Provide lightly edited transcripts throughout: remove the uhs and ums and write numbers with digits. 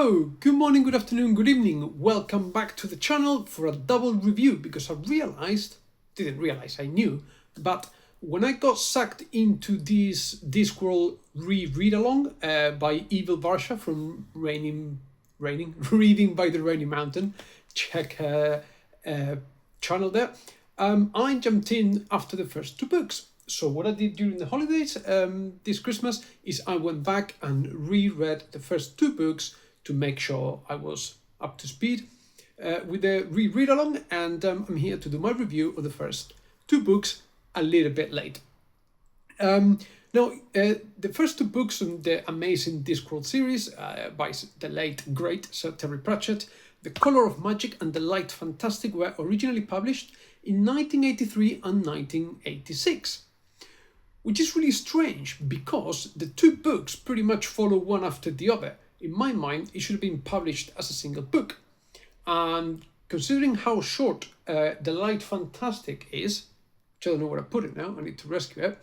Hello, good morning, good afternoon, good evening. Welcome back to the channel for a double review because I knew, but when I got sucked into this Discworld read along by Evil Varsha from Reading by the Rainy Mountain, check her channel there, I jumped in after the first two books. So what I did during the holidays this Christmas is I went back and reread the first two books to make sure I was up to speed with the read along, and I'm here to do my review of the first two books a little bit late. Now, the first two books in the amazing Discworld series by the late, great Sir Terry Pratchett, The Colour of Magic and The Light Fantastic, were originally published in 1983 and 1986. Which is really strange because the two books pretty much follow one after the other. In my mind, it should have been published as a single book. And considering how short The Light Fantastic is, which I don't know where I put it now, I need to rescue it,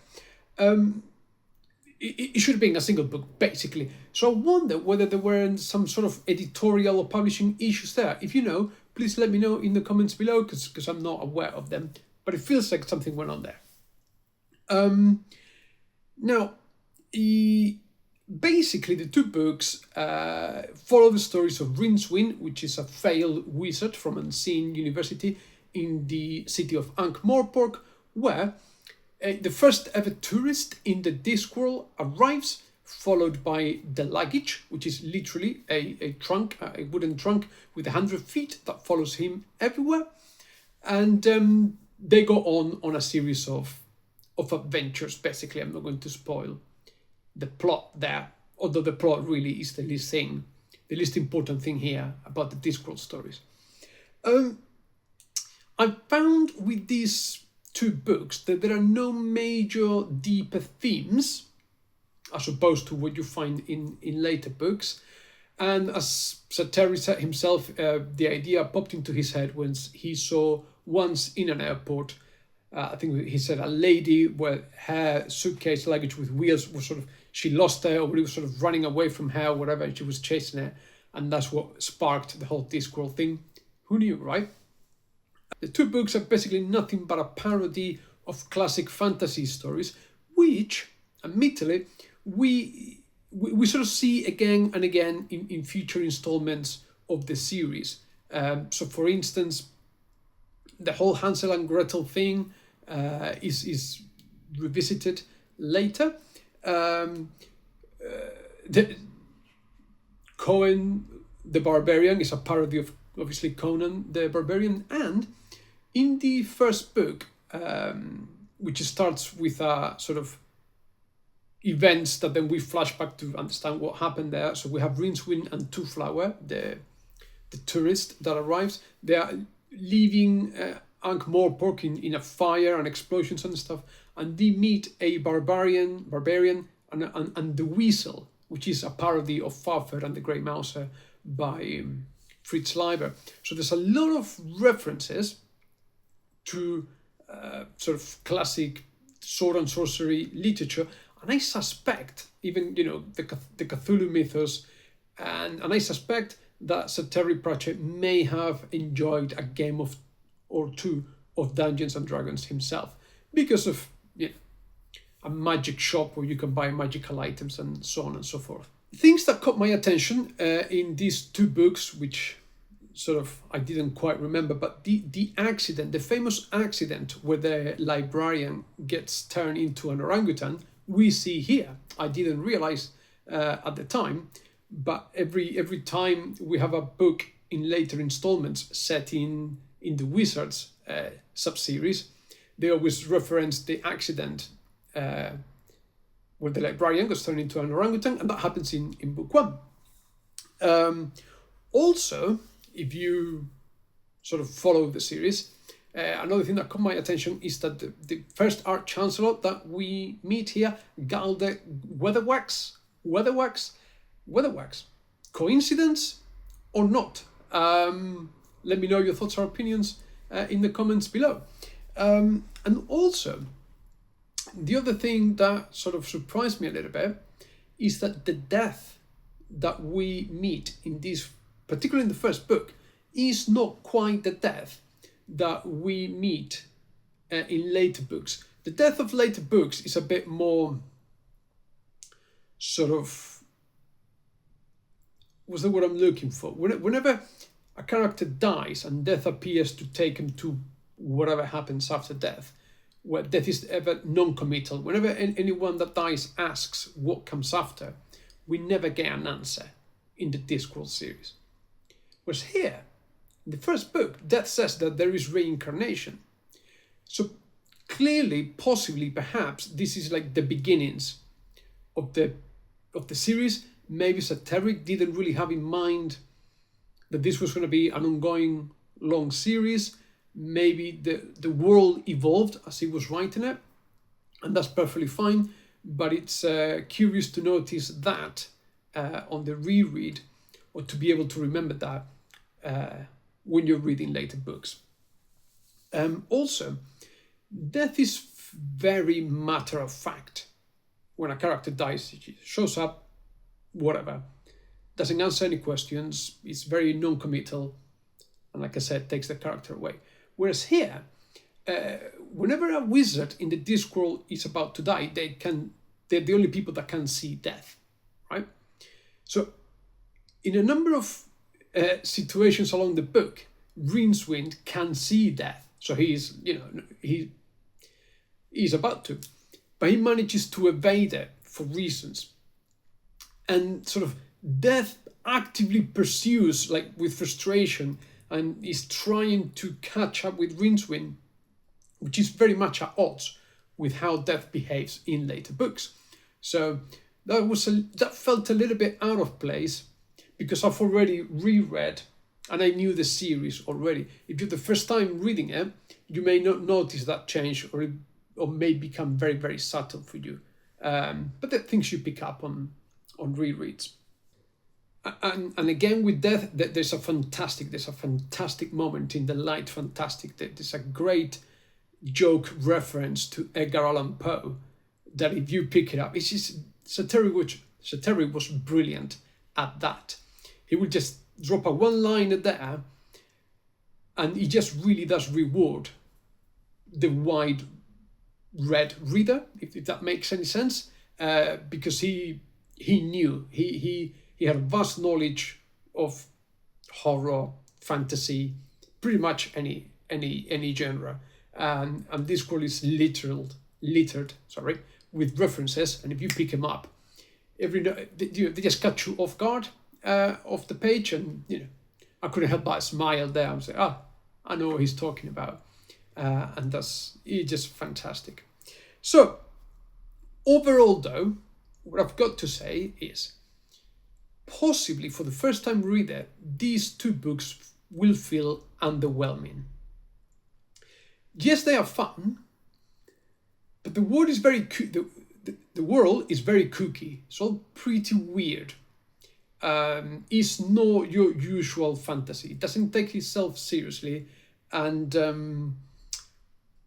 it should have been a single book, basically. So I wonder whether there were some sort of editorial or publishing issues there. If you know, please let me know in the comments below, because I'm not aware of them. But it feels like something went on there. Now, basically the two books follow the stories of Rincewind, which is a failed wizard from Unseen University in the city of Ankh-Morpork, where the first ever tourist in the Discworld arrives, followed by the luggage, which is literally a trunk, a wooden trunk with 100 feet that follows him everywhere, and they go on a series of adventures. Basically, I'm not going to spoil the plot there, although the plot really is the least important thing here about the Discworld stories. I found with these two books that there are no major deeper themes, as opposed to what you find in later books. And as Sir Terry said himself, the idea popped into his head when he saw once in an airport, I think he said a lady where her suitcase luggage with wheels was she lost her, or he was sort of running away from her, or whatever, and she was chasing her. And that's what sparked the whole Discworld thing. Who knew, right? The two books are basically nothing but a parody of classic fantasy stories, which, admittedly, we sort of see again and again in future installments of the series. So, for instance, the whole Hansel and Gretel thing is revisited later. Conan the Barbarian is a parody of, obviously, Conan the Barbarian. And in the first book, which starts with a sort of events that then we flash back to understand what happened there. So we have Rincewind and Twoflower, the tourist that arrives. They are leaving Ankh-Morpork in a fire and explosions and stuff, and they meet a barbarian and the Weasel, which is a parody of Fafner and the Grey Mouser by Fritz Leiber. So there's a lot of references to sort of classic sword and sorcery literature, and I suspect even the Cthulhu mythos, and I suspect that Sir Terry Pratchett may have enjoyed a game or two of Dungeons and Dragons himself, because of a magic shop where you can buy magical items and so on and so forth. Things that caught my attention in these two books, which sort of I didn't quite remember, but the accident, the famous accident where the librarian gets turned into an orangutan, we see here. I didn't realize at the time, but every time we have a book in later installments set in the Wizards sub-series, they always reference the accident where the librarian gets turned into an orangutan, and that happens in book one. Also, if you sort of follow the series, another thing that caught my attention is that the first Arch-Chancellor that we meet here, Galde Weatherwax. Coincidence or not? Let me know your thoughts or opinions in the comments below. And also, the other thing that sort of surprised me a little bit is that the death that we meet in this, particularly in the first book, is not quite the death that we meet in later books. The death of later books is a bit more sort of, what's the word I'm looking for? Whenever a character dies and death appears to take him to whatever happens after death, where death is ever non-committal, whenever anyone that dies asks what comes after, we never get an answer in the Discworld series. Whereas here, in the first book, death says that there is reincarnation. So clearly, possibly, perhaps, this is like the beginnings of the series. Maybe Sir Terry didn't really have in mind that this was going to be an ongoing long series. Maybe the world evolved as he was writing it, and that's perfectly fine. But it's curious to notice that on the reread, or to be able to remember that when you're reading later books. Also, death is very matter of fact. When a character dies, he shows up, whatever, doesn't answer any questions, is very non-committal, and like I said, takes the character away. Whereas here, whenever a wizard in the Discworld is about to die, they're the only people that can see death, right? So, in a number of situations along the book, Rincewind can see death. So he's about to, but he manages to evade it for reasons. And sort of death actively pursues, like with frustration, and is trying to catch up with Rincewind, which is very much at odds with how death behaves in later books. So that felt a little bit out of place, because I've already reread and I knew the series already. If you're the first time reading it, you may not notice that change, or may become very, very subtle for you. But the things you pick up on rereads. And again with death, there's a fantastic moment in the light fantastic. There's a great joke reference to Edgar Allan Poe that if you pick it up, it's just Sir Terry was brilliant at that. He would just drop a one-liner there, and he just really does reward the wide-read reader, if that makes any sense, because he knew, he had vast knowledge of horror, fantasy, pretty much any genre, and Discworld is littered with references, and if you pick them up, they just catch you off guard off the page, and I couldn't help but smile there. I'm saying, I know what he's talking about, and it's just fantastic. So overall, though, what I've got to say is, possibly for the first time reader, these two books will feel underwhelming. Yes, they are fun, but the world is very the world is very kooky. It's all pretty weird. It's not your usual fantasy. It doesn't take itself seriously, and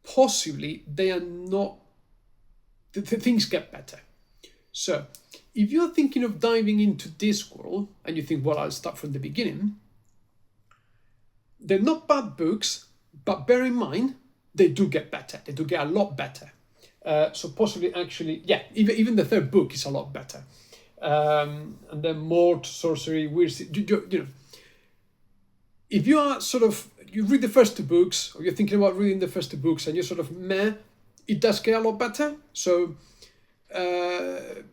possibly they are not. The things get better. So, if you're thinking of diving into Discworld and you think, well, I'll start from the beginning, they're not bad books, but bear in mind, they do get better. They do get a lot better. So possibly, actually, even the third book is a lot better. And then more sorcery, weird. If you are you read the first two books, or you're thinking about reading the first two books, and you're sort of meh, it does get a lot better. So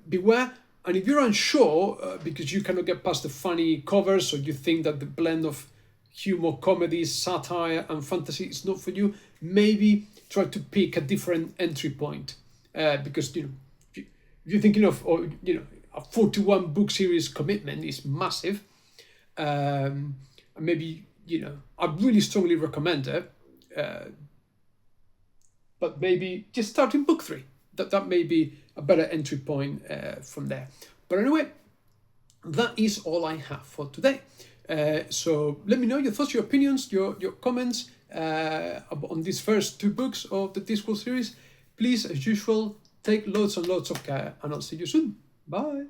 beware. And if you're unsure, because you cannot get past the funny covers, or you think that the blend of humor, comedy, satire, and fantasy is not for you, maybe try to pick a different entry point. Because if you're thinking of, a 41 book series commitment is massive. And maybe, I really strongly recommend it. But maybe just start in book 3. That may be a better entry point from there. But anyway, that is all I have for today. So let me know your thoughts, your opinions, your comments on these first 2 books of the Discworld series. Please, as usual, take loads and loads of care, and I'll see you soon. Bye.